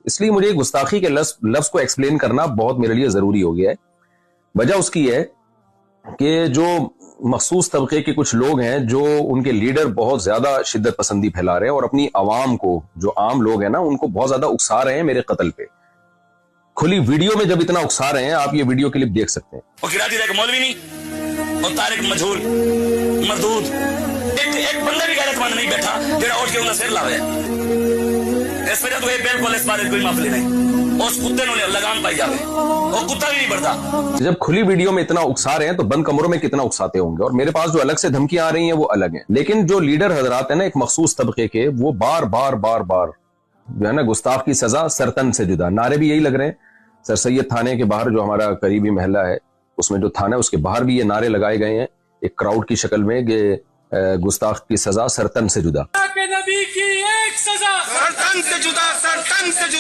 اس لیے مجھے گستاخی کے لفظ کو ایکسپلین کرنا بہت میرے لیے ضروری ہو گیا ہے. وجہ اس کی ہے کہ جو مخصوص طبقے کے کچھ لوگ ہیں جو ان کے لیڈر بہت زیادہ شدت پسندی پھیلا رہے ہیں اور اپنی عوام کو, جو عام لوگ ہیں نا, ان کو بہت زیادہ اکسا رہے ہیں میرے قتل پہ. کھلی ویڈیو میں جب اتنا اکسا رہے ہیں, آپ یہ ویڈیو کلپ دیکھ سکتے ہیں. اور کراچی کا ایک مولوی نہیں اور طارق مجہول مردود, ایک بندہ بھی غیرت مند نہیں بیٹھا جڑا اٹھ کے انہاں سر لاوے. اس وجہ تو یہ بالکل اس بارے کوئی معاملہ نہیں. اس کتے نے لگام پائی جاوے, اور کتا بھی نہیں بڑھتا. جب کھلی ویڈیو میں اتنا اکسا رہے ہیں تو بند کمروں میں کتنا اکساتے ہوں گے. اور میرے پاس جو الگ سے دھمکیاں آ رہی ہیں وہ الگ ہیں. لیکن جو لیڈر حضرات ہیں نا ایک مخصوص طبقے کے, وہ بار بار بار بار جو ہے نا گستاخ کی سزا سرتن سے جدا, نعرے بھی یہی لگ رہے ہیں. سر سید تھانے کے باہر جو ہمارا قریبی محلہ ہے, اس میں جو تھانہ ہے اس کے باہر بھی یہ نعرے لگائے گئے ہیں ایک کراؤڈ کی شکل میں کہ گستاخ کی سزا سرتن سے جدا. نبی کی ایک سزا سرتن سے جدا, سرتن سے جدا.